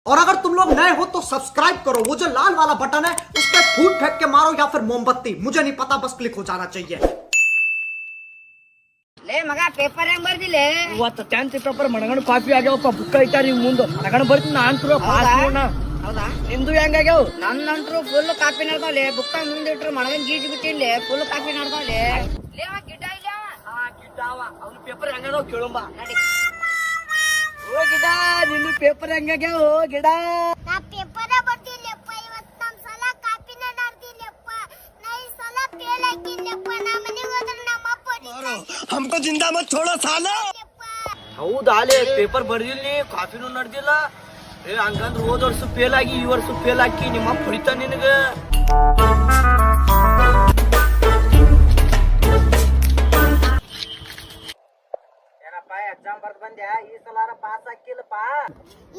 और अगर तुम लोग नए हो तो सब्सक्राइब करो, वो जो लाल वाला बटन है उस पर फूट फेंक के मारो या फिर मोमबत्ती, मुझे नहीं पता, बस क्लिक हो जाना चाहिए। ಲೇ ಮಗ ಪೇಪರ್ ಹೆಂಗ್ ಬರ್ದಿಲ್ಲ ಇವತ್ತು 10th ಪೇಪರ್ ಮಣಗಣ ಕಾಪಿ ಆಗ್ಯಾವಪ್ಪ. ಬುಕ್ ಐತಾರಿ ಮುಂದೆ ಮಣಗಣ ಬರ್ತೀನಿ ನಾನು ಪಾಸ್ ಮಾಡೋಣ. ಹೌದಾ? ನಿಂದು ಹೆಂಗಾಗ್ಯಾವ? ನನ್ನಂಟ್ರು ಫುಲ್ ಕಾಪಿ ನಡ್ದಾವ್ಲೆ. ಬುಕ್ಕ ಮುಂದಿಟ್ರು ಮಣಗನ್ ಗೀಜ್ ಬಿಟ್ಟಿಲ್ಲ, ಫುಲ್ ಕಾಪಿ ನಡ್ದಾವ್ಲೆ. ಲೇ ಅವ ಗಿಡ್ಡ ಇಲ್ಲ ಅವ. ಗಿಡ್ಡ ಅವ. ಅವ್ನ ಪೇಪರ್ ಹೆಂಗಾಗ್ಯಾವ ಕೇಳುಂಬ. ನಡಿ. ಓ ಗಿಡ, ನಿನ್ನ ಪೇಪರ್ ಹೆಂಗಾಗ್ಯಾವ ಗಿಡ? ನಾ ಪೇಪರ್ ಬರ್ದಿಲ್ಲಪ್ಪ, ಇವತ್ತು ನಮ್ಮ ಸಲ ಕಾಪಿನ ನಡ್ದಿಲ್ಲಪ್ಪ. ನಾ ಈ ಸಲ ಫೇಲ್ ಆಗಿಲ್ಲಪ್ಪ. ನಾ ಮನೆಗೆ ಹೋದ್ರೆ ನಮ್ಮ ಅಪ್ಪ हमको जिंदा मत छोड़ो सालो। ಹೌದಾ ಲೇ, ಪೇಪರ್ ಬರ್ದಿಲ್ಲ, ಕಾಪಿನೂ ನಡ್ದಿಲ್ಲ. ಹಂಗಂದ್ರ ಹೋದ ವರ್ಷ ಫೇಲ್ ಆಗಿ ಈ ವರ್ಷ ಫೇಲ್ ಹಾಕಿ ನಿಮ್ಮ ಅಪ್ಪ ಹೊಡಿತ ನಿನಗ. ಏನಪ್ಪ ಎಕ್ಸಾಮ್ ಬರ್ದ್ ಬಂದ್ಯಾ? ಈ ಸಲ ಪಾಸ್ ಹಾಕಿಲ್ಲಪ್ಪ.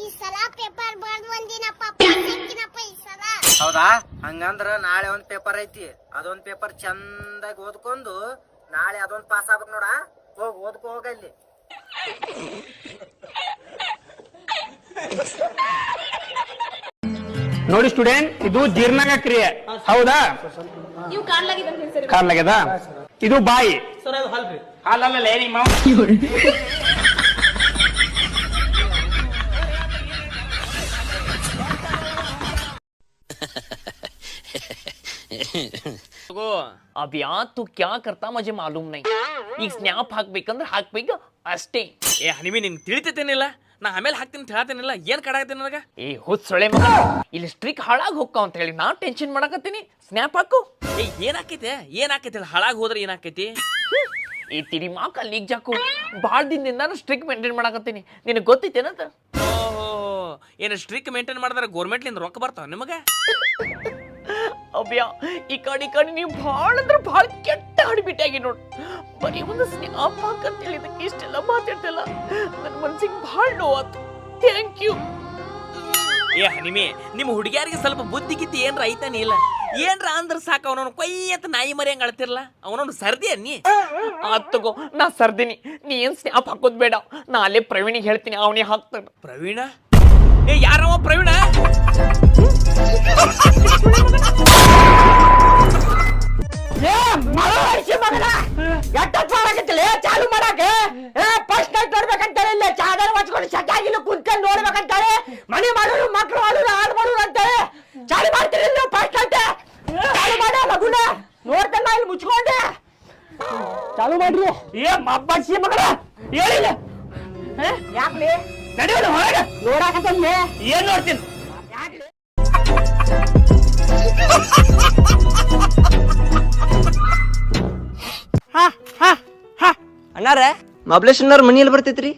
ಈ ಸಲ ಪೇಪರ್ ಬರ್ದು ಬಂದಿನಪ್ಪ, ಪಾಸ್ ಆಗಿನಪ್ಪ ಈ ಸಲ. ಹೌದಾ? ಹಂಗಂದ್ರ ನಾಳೆ ಒಂದ್ ಪೇಪರ್ ಐತಿ, ಅದೊಂದ್ ಪೇಪರ್ ಚಂದಾಗಿ ಓದ್ಕೊಂಡು ನಾಳೆ ಅದೊಂದ್ ಪಾಸ್ ಆಗ್ಬೇಕು ನೋಡ. ಹೋಗ್ ಓದ್ಕೋ ಹೋಗಲ್ಲಿ. ನೋಡಿ ಸ್ಟೂಡೆಂಟ್, ಇದು ಜೀರ್ಣಾಂಗ ಕ್ರಿಯೆ ಹೌದಾ? ಕಾರ್ಲಾಗ್ಯದ. ಇದು ಬಾಯಿ. ಹಾಲಲ್ಲ ನಿಮ್ಮ अब यार तू क्या करता मुझे मालूम नहीं. ಈಗ ಸ್ನ್ಯಾಪ್ ಹಾಕ್ಬೇಕಂದ್ರೆ ಹಾಕ್ಬೇಕು ಅಷ್ಟೇ. ಏ ಹನಿಮಿ ನಿನ್ ತಿಳಿತೇನಿಲ್ಲ, ನಾ ಆಮೇಲೆ ಹಾಕ್ತೀನಿ ಹೇಳ್ತೇನಿಲ್ಲ. ಏನ್ ಕಡಾಕತ್ತೀನಿ ನನಗ? ಏ ಹುಚ್ಚೊಳೆ ಮಗ, ಇಲ್ಲಿ ಸ್ಟ್ರಿಕ್ ಹಾಳಾಗಿ ಹೋಗ್ತಾವ ಅಂತ ಹೇಳಿ ನಾ ಟೆನ್ಷನ್ ಮಾಡಕತ್ತೀನಿ. ಸ್ನ್ಯಾಪ್ ಹಾಕು. ಏ ಏನಾಕೈತಿ ಹಾಳಾಗಿ ಹೋದ್ರೆ ಏನಾಕೈತಿ? ಈ ತಿರಿ ಮಾಕ ಲೀಗ್ ಜಾಕು ಭಾಳ ದಿನದಿಂದ ನಾನು ಸ್ಟ್ರಿಕ್ ಮೇಂಟೈನ್ ಮಾಡಕತ್ತೀನಿ. ನಿನಗೆ ಗೊತ್ತೈತೇನಂತ? ಓಹೋ, ಏನು ಸ್ಟ್ರಿಕ್ ಮೇಂಟೈನ್ ಮಾಡಿದ್ರೆ ಗೌರ್ಮೆಂಟ್ಲಿಂದ ರೊಕ್ಕ ಬರ್ತಾವ ನಿಮಗ? ಅಬ್ಯಾ, ಈ ಕಡೆ ನೀವು ಭಾಳ ಅಂದ್ರೆ ಭಾಳ ಕೆಟ್ಟ ಹಡಿಬಿಟ್ಟಾಗಿ ನೋಡು. ಬರೀ ಒಂದು ಸ್ನ್ಯಾಪ್ ಹಾಕಂತ ಹೇಳಿದಕ್ಕೆ ಇಷ್ಟೆಲ್ಲ ಮಾತಾಡ್ತಿಲ್ಲ. ನನ್ನ ಮನ್ಸಿಗೆ ಭಾಳ ನೋವಾತು. Thank you. ಏ ಹನಿಮಿ, ನಿಮ್ಮ ಹುಡುಗಿಯಾರಿಗೆ ಸ್ವಲ್ಪ ಬುದ್ಧಿ ಗಿದ್ದಿ ಏನ್ರ ಐತಾನೆ ಇಲ್ಲ? ಏನ್ರ ಅಂದ್ರ ಸಾಕು, ಅವನವನು ಕೊಯ್ಯತ್ತ ನಾಯಿ ಮರಿ ಹಂಗ ಅಳ್ತಿರ್ಲ. ಅವನವನು ಸರ್ದಿ ನೀ. ಆತ್ ತಗೋ, ನಾ ಸರ್ದಿನಿ. ನೀ ಏನ್ ಸ್ನ್ಯಾಪ್ ಹಾಕೋದ್ ಬೇಡ. ನಾ ಅಲ್ಲೇ ಪ್ರವೀಣಿಗೆ ಹೇಳ್ತೀನಿ, ಅವನೇ ಹಾಕ್ತಾನ. ಪ್ರವೀಣ? ಏ ಯಾರವ ಪ್ರವೀಣ? ಚಾಲು ಮಾಡಕ್ಕೆ ಫಸ್ಟ್ ನೈಟ್ ನೋಡ್ಬೇಕಂತಾರೆ. ಇಲ್ಲ ಚಾದರ್ ಮಚ್ಕೊಂಡು ಸಟ್ಟಾಗಿಲ್ಲ ಕುಂತ್ಕೊಂಡು ನೋಡ್ಬೇಕಂತಾರೆ. ಮನೆ ಮಾಡೋರು, ಮಕ್ಳು ಮಾಡೋರು, ಹಾಳು ಮಾಡೋರು ಅಂತಾರೆ. ಚಾಲು ಮಾಡ್ತೀರಿ ಫಸ್ಟ್ ನೈಟ್ ಚಾಲು ಮಾಡ ಲಗುನ ನೋಡ್ತಾನ ಇಲ್ಲಿ ಮುಚ್ಕೊಂಡೆ. ಚಾಲು ಮಾಡ್ರಿ. ಏ ಮಬ್ಬಸಿ ಮಗಳ ಹೇಳಿಲ್ಲ ಯಾಕ್ಲಿ ನಡೆಯೋದು ಹೊರಗೆ ನೋಡಾಕಂತಂದೆ. ಏನ್ ನೋಡ್ತೀನಿ? ಅಣ್ಣಾರ, ಮಬ್ಲೇಶನ್ನವ್ರ ಮನೆಯಲ್ಲಿ ಬರ್ತೈತ್ರಿ?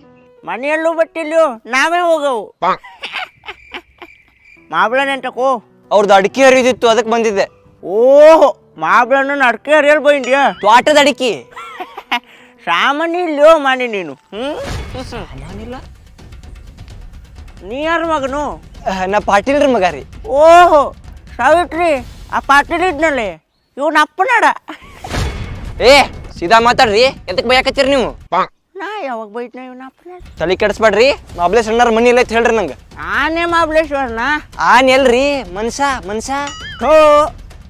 ಮನೆಯಲ್ಲೂ ಬಟ್ಟಿಲ್ಲೋ, ನಾವೇ ಹೋಗವು. ಮಾಬ್ಳನೆಂಟಕೋ ಅವ್ರದ್ದು ಅಡಿಕೆ ಹರಿದಿತ್ತು, ಅದಕ್ಕೆ ಬಂದಿದ್ದೆ. ಓಹೋ, ಮಾಬ್ಳನ ಅಡ್ಕೆ ಹರಿಯಲ್ ಬೈಂದ್ಯಾ? ತ್ವಾಟದ ಅಡಿಕೆ ಸಾಮಾನ್ಯ ಇಲ್ಲೋ ಮಾಡಿ ನೀನು. ಸಾಮಾನಿಲ್ಲ. ನೀ ಯಾರ ಮಗನು? ನಾ ಪಾಟೀಲ್ರ ಮಗ ರೀ. ಓಹೋ ಸಾವಿತ್ರಿ, ಆ ಪಾಟೀಲ್ ಇದ್ನಲ್ಲಿ ಇವನ್ ಅಪ್ಪನಾಡ. ಏ ಸೀದಾ ಮಾತಾಡ್ರಿ, ಎದಕ್ ಬೈಯಾಕತ್ತೀರಿ ನೀವು? ನಾ ಯಾವಾಗ ಬೈಟ್ನ ಇವನ್ ಅಪ್ಪನಾಡ? ತಲೆ ಕೆಡಿಸ್ಬೇಡ್ರಿ. ಮಬ್ಲೇಶಣ್ಣವ್ರ ಮನಿ ಎಲ್ಲ ಹೇಳ್ರಿ ನಂಗೆ. ಆನೆ ಮಾಬ್ಲೇಶ್ವರ್ನ ಆನ್ ಎಲ್ರಿ? ಮನ್ಸ. ಹೋ,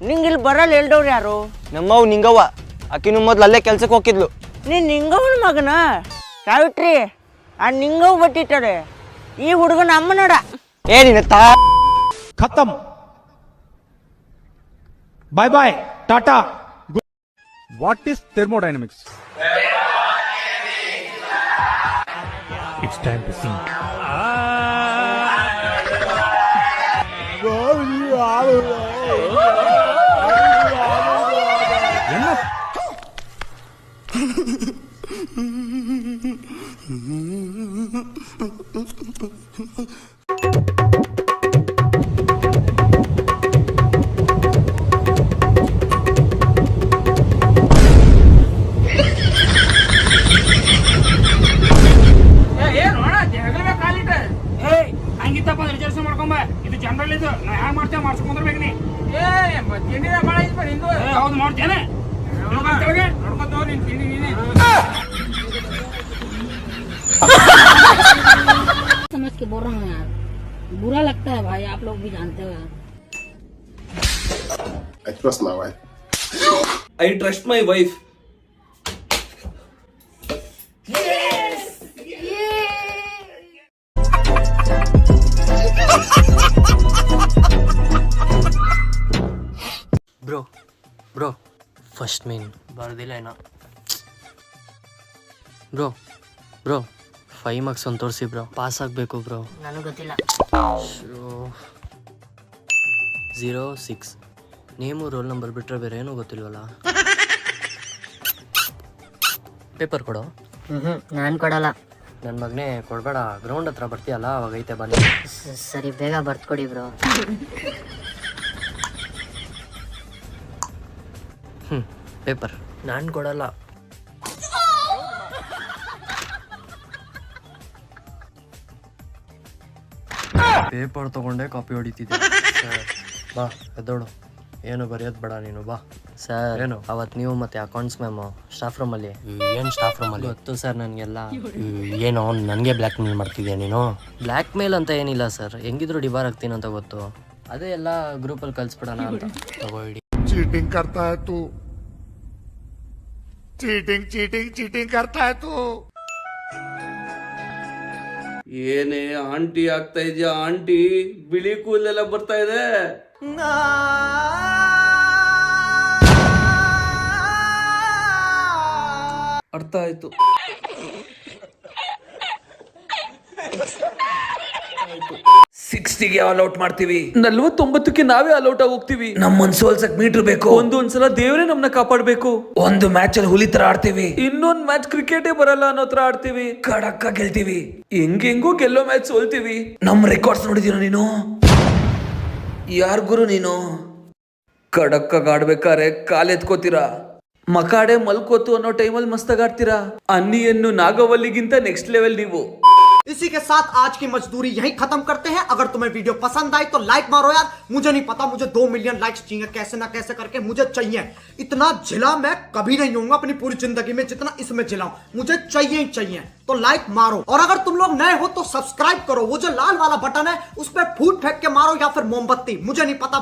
ನಿಂಗಿಲ್ಲಿ ಬರಲ್ಲ ಎಲ್ಡವ್ರು ಯಾರು? ನಮ್ಮವ್ ನಿಂಗವ್ವ. ಆಕಿನೂ ಮೊದ್ಲು ಅಲ್ಲೇ ಕೆಲ್ಸಕ್ಕೆ ಹೋಗಿದ್ಲು. ನೀನ್ ನಿಂಗವನ ಮಗನ? ಸಾವಿತ್ರಿ, ಆ ನಿಂಗವ್ ಬಟ್ಟಿಟ್ಟಾರೆ. ಈ ಹುಡುಗನ ಅಮ್ಮನೋಡ. ಏನಿನ खत्म, bye bye, tata. What is thermodynamics? It's time to sing. ಹಂಗಿತ್ತಪ್ಪ ರಿಸರ್ವೇಶನ್ ಮಾಡ್ಕೊಂಬ. ಇದು ಜನರಲ್, ಇದು ನಾ ಹ್ಯಾಂಗ ಮಾಡ್ತೇವೆ ಮಾಡ್ಸ್ಕೊಂಡ್ಬೇಕು ನೀ. ಹೌದು ಮಾಡ್ತೇನೆ. ನೋಡ್ಕೊತವ ನೀನ್ ತಿಂಡಿ ನೀನೆ. समझ के बोल रहा हूँ यार. बुरा लगता है भाई, आप लोग भी जानते हो। I trust my wife. I trust my wife. Bro first ಮೀನ್ ಬರ್ದಿಲ್ಲ ಏನೋ. ಬ್ರೋ 5 ಮಾರ್ಕ್ಸ್ ಒಂದು ತೋರಿಸಿ ಬ್ರೋ, ಪಾಸ್ ಆಗಬೇಕು ಬ್ರೋ. ನನಗೆ ಗೊತ್ತಿಲ್ಲ. 06 ನೇಮು ರೋಲ್ ನಂಬರ್ ಬಿಟ್ಟರೆ ಬೇರೆ ಏನೂ ಗೊತ್ತಿಲ್ವಲ್ಲ. ಪೇಪರ್ ಕೊಡು. ನಾನು ಕೊಡಲ್ಲ. ನನ್ನ ಮಗನೇ ಕೊಡಬೇಡ, ಗ್ರೌಂಡ್ ಹತ್ರ ಬರ್ತೀಯಲ್ಲ ಅವಾಗೈತೆ ಬನ್ನಿ. ಸರಿ ಬೇಗ ಬರ್ತ್ಕೊಡಿ ಬ್ರೋ. ಪೇಪರ್ ನಾನು ಕೊಡಲ್ಲ. ಪೇಪರ್ ತಗೊಂಡೆ ಕಾಪಿ ಹೊಡಿತಿದ್ದೆ. ಬಾ ಎದ್ದೋಡು, ಏನು ಬರೆಯೋದು ಬೇಡ ನೀನು, ಬಾ. ಸರ್ ಏನು ಅವತ್ತು ನೀವು ಮತ್ತೆ ಅಕೌಂಟ್ಸ್ ಮ್ಯಾಮು ಸ್ಟಾಫ್ ರೂಮಲ್ಲಿ. ಏನು ಸ್ಟಾಫ್ ರೂಮಲ್ಲಿ? ಗೊತ್ತು ಸರ್ ನನಗೆಲ್ಲ. ಏನು ನನಗೆ ಬ್ಲ್ಯಾಕ್ ಮೇಲ್ ಮಾಡ್ತಿದ್ಯಾ ನೀನು? ಬ್ಲ್ಯಾಕ್ ಮೇಲ್ ಅಂತ ಏನಿಲ್ಲ ಸರ್, ಹೆಂಗಿದ್ರು ಡಿಬಾರ್ ಆಗ್ತೀನಿ ಅಂತ ಗೊತ್ತು. ಅದೇ ಎಲ್ಲ ಗ್ರೂಪಲ್ಲಿ ಕಳಿಸ್ಬಿಡೋಣ ಅಂತ. ತಗೋಡಿ. चीटिंग करता है तू, चीटिंग चीटिंग चीटिंग करता है तू. ಏನೇ ಆಂಟಿ ಆಗ್ತಾ ಇದೆಯಾ ಆಂಟಿ? ಬಿಳಿ ಕೂದಲೆಲ್ಲ ಬರ್ತಾ ಇದೆ. ಅರ್ಥ ಆಯ್ತು. ಸಿಕ್ಸ್ಟಿಗೆ ಆಲ್ ಔಟ್ ಮಾಡ್ತೀವಿ, 49ಕ್ಕೆ ನಾವೇ ಆಲ್ ಔಟ್ ಆಗಿ ಹೋಗ್ತೀವಿ. ನಮ್ಮನ್ ಸೋಲ್ಸಕ್ ಮೀಟರ್ ಬೇಕು. ಒಂದೊಂದ್ಸಲ ದೇವರೇ ನಮ್ನ ಕಾಪಾಡ್ಬೇಕು. ಒಂದು ಮ್ಯಾಚ್ ಅಲ್ಲಿ ಹುಲಿ ತರ ಆಡ್ತೀವಿ, ಇನ್ನೊಂದ್ ಮ್ಯಾಚ್ ಕ್ರಿಕೆಟೇ ಬರಲ್ಲ ಅನ್ನೋ ತರ ಆಡ್ತೀವಿ. ಕಡಕ್ಕ ಗೆಲ್ತೀವಿ, ಹೆಂಗೆಂಗೋ ಗೆಲ್ಲೋ ಮ್ಯಾಚ್ ಸೋಲ್ತೀವಿ. ನಮ್ ರೆಕಾರ್ಡ್ಸ್ ನೋಡಿದೀರ ನೀನು? ಯಾರ್ ಗುರು ನೀನು? ಕಡಕ್ಕಾಗ ಆಡ್ಬೇಕಾರೆ ಕಾಲೆತ್ಕೋತೀರಾ, ಮಕಾಡೆ ಮಲ್ಕೋತು ಅನ್ನೋ ಟೈಮಲ್ಲಿ ಮಸ್ತಾಗ ಆಡ್ತೀರಾ. ಅನ್ನಿಯನ್ನು ನಾಗವಲ್ಲಿಗಿಂತ ನೆಕ್ಸ್ಟ್ ಲೆವೆಲ್ ನೀವು. इसी के साथ आज की मजदूरी यहीं खत्म करते हैं। अगर तुम्हें वीडियो पसंद आई तो लाइक मारो यार। मुझे नहीं पता, मुझे 2 मिलियन लाइक्स चाहिए, कैसे ना कैसे करके मुझे चाहिए। इतना जिला मैं कभी नहीं होऊंगा अपनी पूरी जिंदगी में जितना इसमें जिलाऊं, मुझे चाहिए ही चाहिए। तो लाइक मारो, और अगर तुम लोग नए हो तो सब्सक्राइब करो। वो जो लाल वाला बटन है उस पर फूट फेंक के मारो या फिर मोमबत्ती, मुझे नहीं पता।